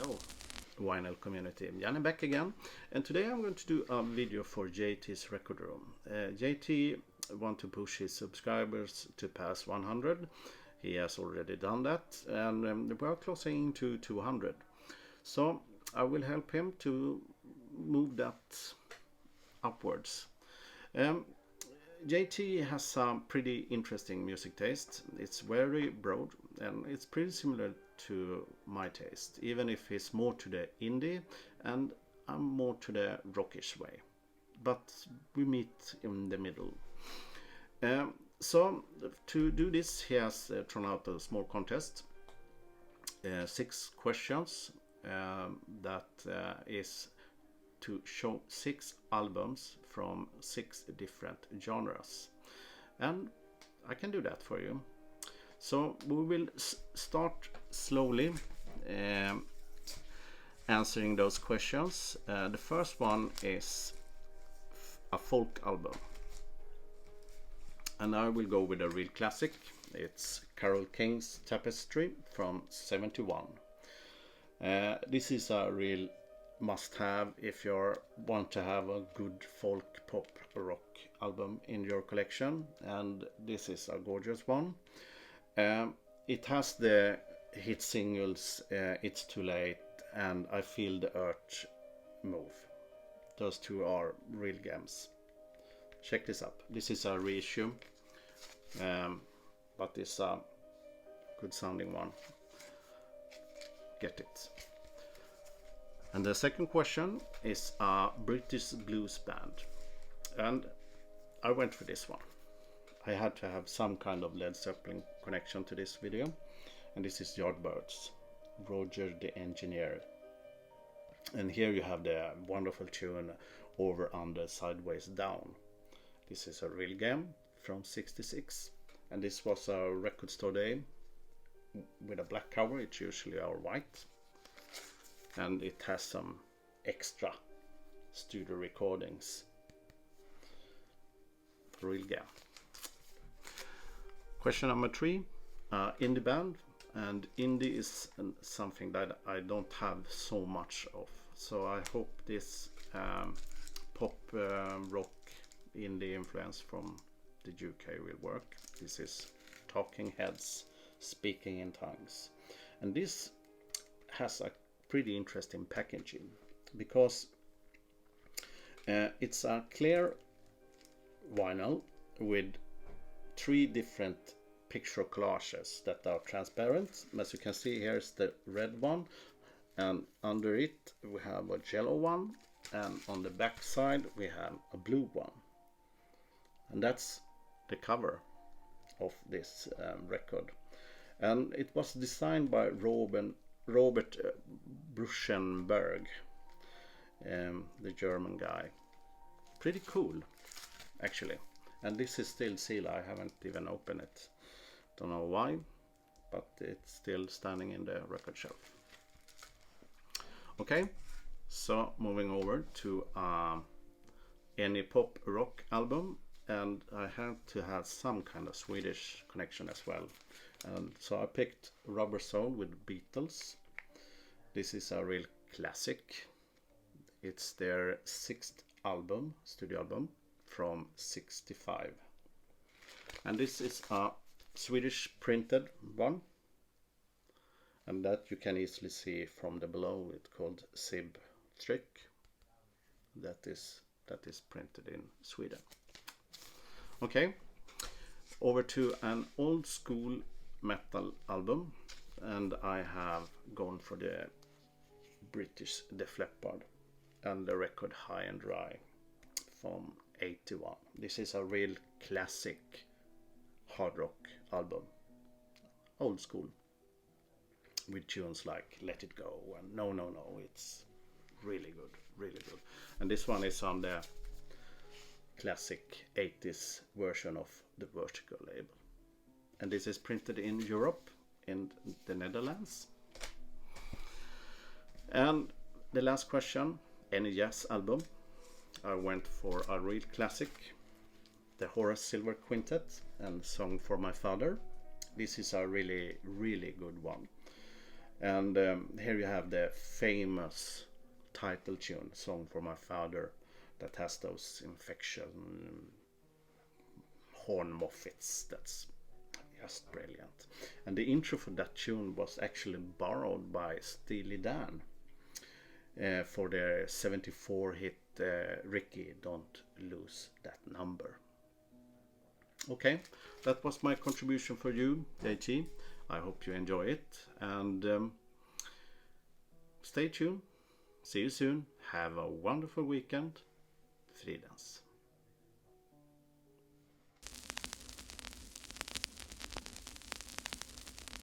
Hello vinyl community, Jan back again, and today I'm going to do a video for JT's record room. JT want to push his subscribers to pass 100. He has already done that, and we are closing to 200. So I will help him to move that upwards. JT has a pretty interesting music taste. It's very broad and it's pretty similar to my taste, even if he's more to the indie and I'm more to the rockish way. But we meet in the middle. So to do this, he has thrown out a small contest. 6 questions that is to show 6 albums from 6 different genres, and I can do that for you. So we will start slowly answering those questions. The first one is a folk album, and I will go with a real classic. It's Carole King's Tapestry from '71. This is a real must-have if you want to have a good folk, pop, rock album in your collection, and this is a gorgeous one. It has the hit singles It's Too Late and I Feel the Earth Move. Those two are real gems. Check this up. This is a reissue, but it's a good sounding one. Get it. And the second question is a British blues band, and I went for this one. I had to have some kind of Led Zeppelin connection to this video, and this is Yardbirds, Roger the Engineer. And here you have the wonderful tune Over, Under, Sideways, Down. This is a real gem from '66, and this was a record store day with a black cover. It's usually our white. And it has some extra studio recordings. Real gem. Question number 3, indie band, and indie is something that I don't have so much of. So I hope this pop rock indie influence from the UK will work. This is Talking Heads, Speaking in Tongues, and this has a pretty interesting packaging because it's a clear vinyl with 3 different picture collages that are transparent. As you can see, here's the red one, and under it we have a yellow one, and on the back side we have a blue one, and that's the cover of this record. And it was designed by Robert Bruschenberg, the German guy. Pretty cool, actually. And this is still sealed. I haven't even opened it. Don't know why, but it's still standing in the record shelf. Okay, so moving over to any pop rock album, and I had to have some kind of Swedish connection as well. And so I picked Rubber Soul with Beatles. This is a real classic. It's their 6th album, studio album, from '65. And this is a Swedish printed one. And that you can easily see from the below. It's called Sib Trick. That is printed in Sweden. Okay, over to an old school metal album, and I have gone for the British Def Leppard and the record High and Dry from '81. This is a real classic hard rock album, old school, with tunes like Let It Go and No No No. It's really good, really good. And this one is on the classic 80s version of the Vertigo label. And this is printed in Europe, in the Netherlands. And the last question, any jazz album. I went for a real classic, the Horace Silver Quintet and Song for My Father. This is a really, really good one. And here you have the famous title tune, Song for My Father, that has those infection horn moffits. That's just brilliant. And the intro for that tune was actually borrowed by Steely Dan for their 74 hit Ricky, Don't Lose That Number. Okay, that was my contribution for you, JT. I hope you enjoy it, and stay tuned. See you soon. Have a wonderful weekend. Fridans.